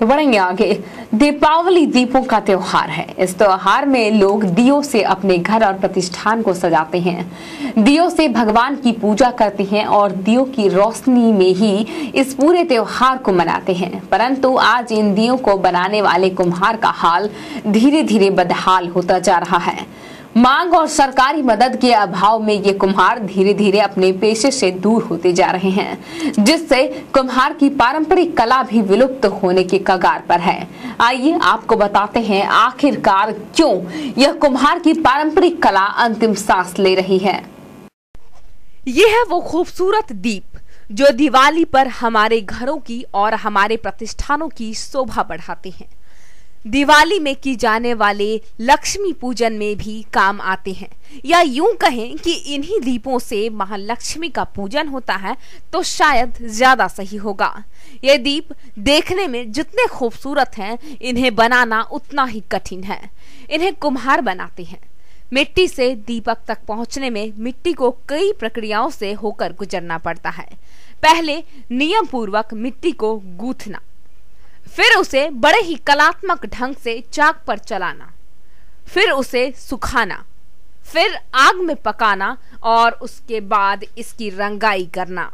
तो बढ़ेंगे आगे। दीपावली दीपों का त्योहार है। इस त्योहार में लोग दियों से अपने घर और प्रतिष्ठान को सजाते हैं, दियों से भगवान की पूजा करते हैं और दियों की रोशनी में ही इस पूरे त्योहार को मनाते हैं। परंतु आज इन दियों को बनाने वाले कुम्हार का हाल धीरे धीरे बदहाल होता जा रहा है। मांग और सरकारी मदद के अभाव में ये कुम्हार धीरे धीरे अपने पेशे से दूर होते जा रहे हैं, जिससे कुम्हार की पारंपरिक कला भी विलुप्त होने के कगार पर है। आइए आपको बताते हैं आखिरकार क्यों यह कुम्हार की पारंपरिक कला अंतिम सांस ले रही है। ये है वो खूबसूरत दीप जो दिवाली पर हमारे घरों की और हमारे प्रतिष्ठानों की शोभा बढ़ाते हैं। दिवाली में की जाने वाले लक्ष्मी पूजन में भी काम आते हैं, या यूं कहें कि इन्हीं दीपों से महालक्ष्मी का पूजन होता है तो शायद ज्यादा सही होगा। ये दीप देखने में जितने खूबसूरत हैं, इन्हें बनाना उतना ही कठिन है। इन्हें कुम्हार बनाते हैं। मिट्टी से दीपक तक पहुंचने में मिट्टी को कई प्रक्रियाओं से होकर गुजरना पड़ता है। पहले नियम पूर्वक मिट्टी को गूंथना, फिर उसे बड़े ही कलात्मक ढंग से चाक पर चलाना, फिर उसे सुखाना, फिर आग में पकाना और उसके बाद इसकी रंगाई करना।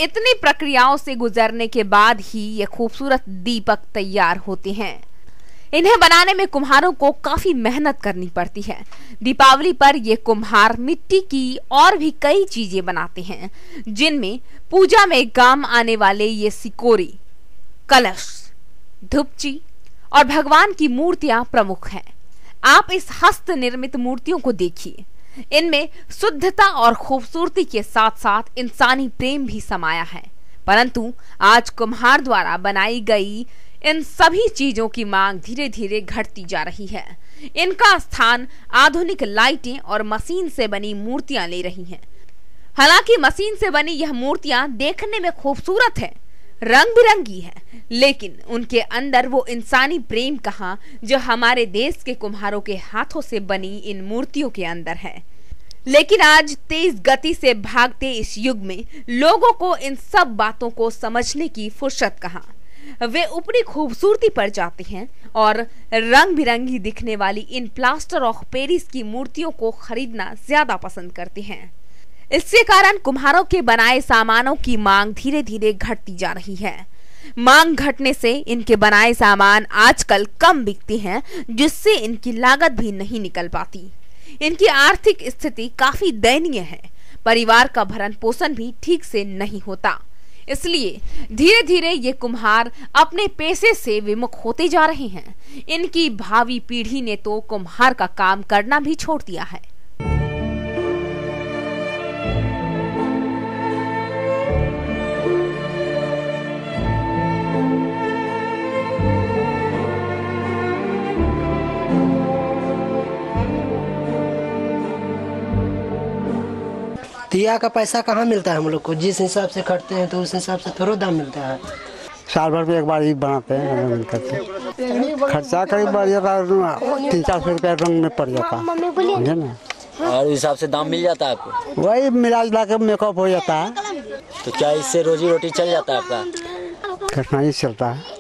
इतनी प्रक्रियाओं से गुजरने के बाद ही ये खूबसूरत दीपक तैयार होते हैं। इन्हें बनाने में कुम्हारों को काफी मेहनत करनी पड़ती है। दीपावली पर ये कुम्हार मिट्टी की और भी कई चीजें बनाते हैं, जिनमें पूजा में काम आने वाले ये सिकोरी, कलश, धुपची और भगवान की मूर्तियां प्रमुख हैं। आप इस हस्त निर्मित मूर्तियों को देखिए। इनमें शुद्धता और खूबसूरती के साथ साथ इंसानी प्रेम भी समाया है। परंतु आज कुम्हार द्वारा बनाई गई इन सभी चीजों की मांग धीरे धीरे घटती जा रही है। इनका स्थान आधुनिक लाइटें और मशीन से बनी मूर्तियां ले रही हैं। हालांकि मशीन से बनी यह मूर्तियां देखने में खूबसूरत है, रंग बिरंगी है, लेकिन उनके अंदर वो इंसानी प्रेम कहाँ जो हमारे देश के कुम्हारों के हाथों से बनी इन मूर्तियों के अंदर है। लेकिन आज तेज गति से भागते इस युग में लोगों को इन सब बातों को समझने की फुर्सत कहाँ। वे ऊपरी खूबसूरती पर जाते हैं और रंग बिरंगी दिखने वाली इन प्लास्टर ऑफ पेरिस की मूर्तियों को खरीदना ज्यादा पसंद करते हैं। इसके कारण कुम्हारों के बनाए सामानों की मांग धीरे धीरे घटती जा रही है। मांग घटने से इनके बनाए सामान आजकल कम बिकते हैं, जिससे इनकी लागत भी नहीं निकल पाती। इनकी आर्थिक स्थिति काफी दयनीय है। परिवार का भरण पोषण भी ठीक से नहीं होता। इसलिए धीरे धीरे ये कुम्हार अपने पेशे से विमुख होते जा रहे हैं। इनकी भावी पीढ़ी ने तो कुम्हार का काम करना भी छोड़ दिया है। दिया का पैसा कहाँ मिलता है हम लोग को? जिस हिसाब से खटते हैं तो उस हिसाब से थोड़ा दाम मिलता है। साल भर पे एक बार ही बनाते हैं, खर्चा करीब 300-400 रुपया रंग में पड़ जाता है ना। और उस हिसाब से दाम मिल जाता है आपको? वही मिला जुला के मेकअप हो जाता है। तो क्या इससे रोजी रोटी चल जाता है आपका? कठिनाई चलता है।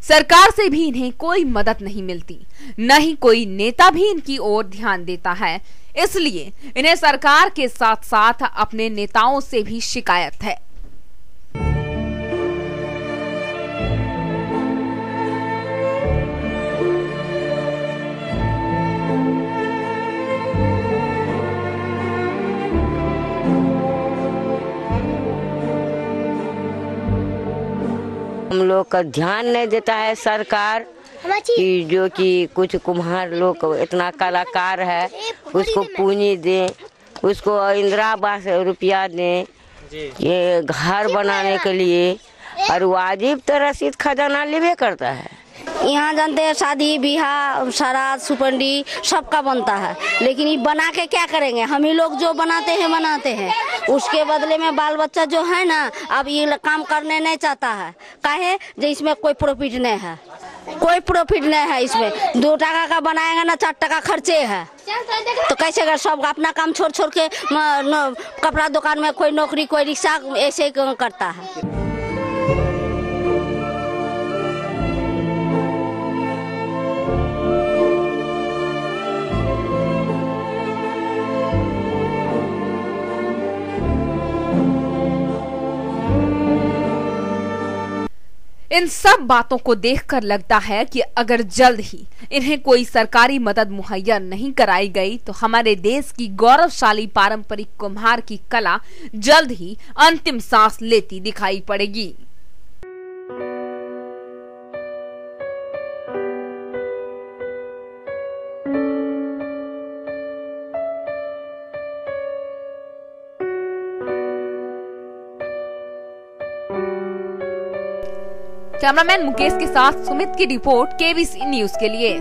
सरकार से भी इन्हें कोई मदद नहीं मिलती, न ही कोई नेता भी इनकी ओर ध्यान देता है। इसलिए इन्हें सरकार के साथ साथ अपने नेताओं से भी शिकायत है। हम लोग का ध्यान नहीं देता है सरकार कि जो कि कुछ कुम्हार लोग इतना कलाकार है उसको पूंजी दें, उसको इंदिरा आवास रुपया दें ये घर बनाने के लिए, और वाजिब तो रसीद खजाना लेवे करता है। यहाँ जानते हैं शादी ब्याह श्राद्ध सुपंडी सबका बनता है, लेकिन ये बना के क्या करेंगे? हम ही लोग जो बनाते हैं उसके बदले में बाल बच्चा जो है ना अब ये काम करने नहीं चाहता है। काहे? जो इसमें कोई प्रॉफिट नहीं है, कोई प्रॉफिट नहीं है इसमें। 2 टका का बनाएगा ना 4 टका खर्चे है, तो कैसे कर? सब अपना काम छोड़ के कपड़ा दुकान में कोई नौकरी कोई रिक्शा ऐसे करता है। इन सब बातों को देखकर लगता है कि अगर जल्द ही इन्हें कोई सरकारी मदद मुहैया नहीं कराई गई तो हमारे देश की गौरवशाली पारंपरिक कुम्हार की कला जल्द ही अंतिम सांस लेती दिखाई पड़ेगी। कैमरामैन मुकेश के साथ सुमित की रिपोर्ट केबीसी न्यूज के लिए।